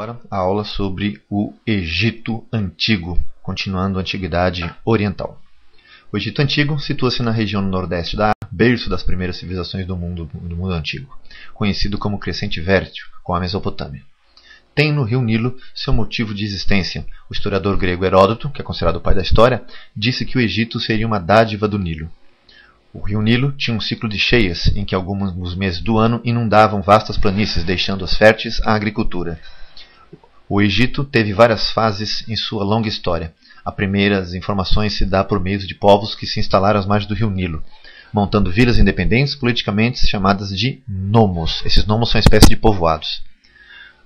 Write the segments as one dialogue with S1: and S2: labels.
S1: agora a aula sobre o Egito Antigo, continuando a Antiguidade Oriental. O Egito Antigo situa-se na região nordeste da África, berço das primeiras civilizações do mundo antigo, conhecido como Crescente Fértil, com a Mesopotâmia. Tem no rio Nilo seu motivo de existência. O historiador grego Heródoto, que é considerado o pai da história, disse que o Egito seria uma dádiva do Nilo. O rio Nilo tinha um ciclo de cheias, em que alguns meses do ano inundavam vastas planícies, deixando-as férteis à agricultura. O Egito teve várias fases em sua longa história. A primeira, as informações se dá por meio de povos que se instalaram às margens do rio Nilo, montando vilas independentes politicamente chamadas de nomos. Esses nomos são espécies de povoados.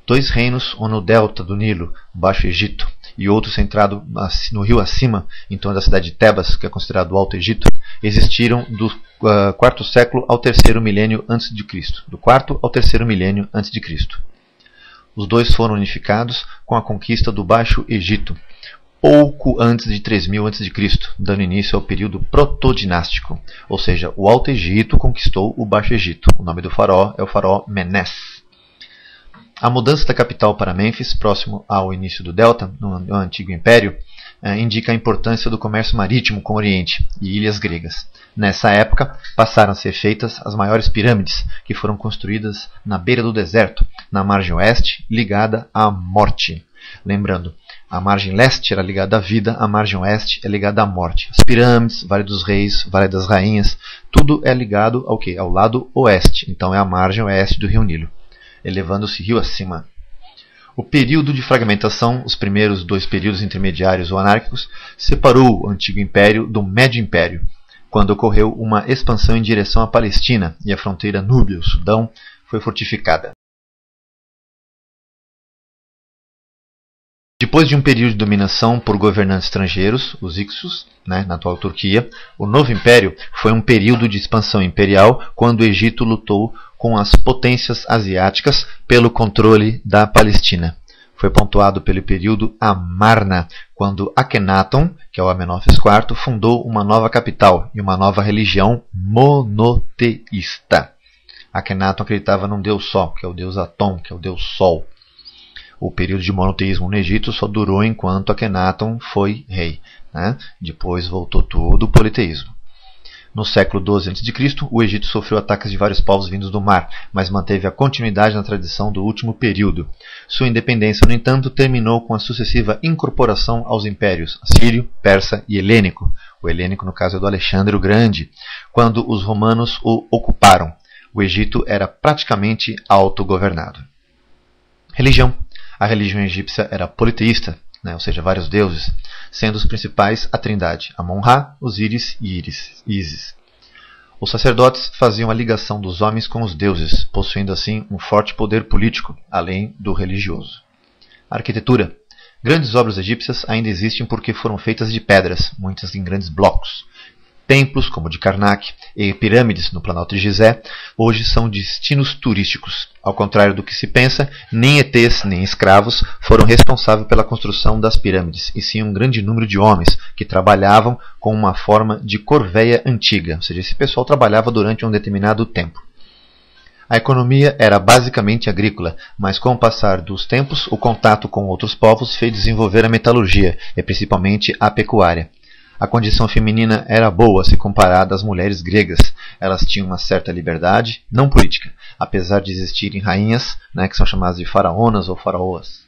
S1: Dois reinos, um no delta do Nilo, Baixo Egito, e outro centrado no rio acima, em torno da cidade de Tebas, que é considerado o Alto Egito, existiram do quarto século ao terceiro milênio antes de Cristo. Do quarto ao terceiro milênio antes de Cristo. Os dois foram unificados com a conquista do Baixo Egito, pouco antes de 3000 a.C., dando início ao período protodinástico, ou seja, o Alto Egito conquistou o Baixo Egito. O nome do faraó é o faraó Menes. A mudança da capital para Mênfis, próximo ao início do Delta, no Antigo Império, indica a importância do comércio marítimo com o Oriente e ilhas gregas. Nessa época, passaram a ser feitas as maiores pirâmides, que foram construídas na beira do deserto, na margem oeste, ligada à morte. Lembrando, a margem leste era ligada à vida, a margem oeste é ligada à morte. As pirâmides, Vale dos Reis, Vale das Rainhas, tudo é ligado ao quê? Ao lado oeste, então é a margem oeste do rio Nilo, elevando-se rio acima. O período de fragmentação, os primeiros dois períodos intermediários ou anárquicos, separou o Antigo Império do Médio Império, quando ocorreu uma expansão em direção à Palestina e a fronteira Núbia, o Sudão, foi fortificada. Depois de um período de dominação por governantes estrangeiros, os Hyksos, na atual Turquia, o Novo Império foi um período de expansão imperial quando o Egito lutou com as potências asiáticas pelo controle da Palestina. Foi pontuado pelo período Amarna, quando Akhenaton, que é o Amenófis IV, fundou uma nova capital e uma nova religião monoteísta. Akhenaton acreditava num deus só, que é o deus Aton, que é o deus Sol. O período de monoteísmo no Egito só durou enquanto Akhenaton foi rei. Depois voltou tudo o politeísmo. No século XII a.C., o Egito sofreu ataques de vários povos vindos do mar, mas manteve a continuidade na tradição do último período. Sua independência, no entanto, terminou com a sucessiva incorporação aos impérios assírio, persa e helênico. O helênico, no caso, é do Alexandre o Grande, quando os romanos o ocuparam. O Egito era praticamente autogovernado. Religião. A religião egípcia era politeísta, ou seja, vários deuses, sendo os principais a trindade, Amon-Ra, Osíris e Ísis. Os sacerdotes faziam a ligação dos homens com os deuses, possuindo assim um forte poder político, além do religioso. Arquitetura. Grandes obras egípcias ainda existem porque foram feitas de pedras, muitas em grandes blocos. Templos, como o de Karnak, e pirâmides no Planalto de Gizé, hoje são destinos turísticos. Ao contrário do que se pensa, nem ETs nem escravos foram responsáveis pela construção das pirâmides, e sim um grande número de homens que trabalhavam com uma forma de corveia antiga, ou seja, esse pessoal trabalhava durante um determinado tempo. A economia era basicamente agrícola, mas com o passar dos tempos, o contato com outros povos fez desenvolver a metalurgia, e principalmente a pecuária. A condição feminina era boa se comparada às mulheres gregas. Elas tinham uma certa liberdade, não política, apesar de existirem rainhas, que são chamadas de faraonas ou faraoas.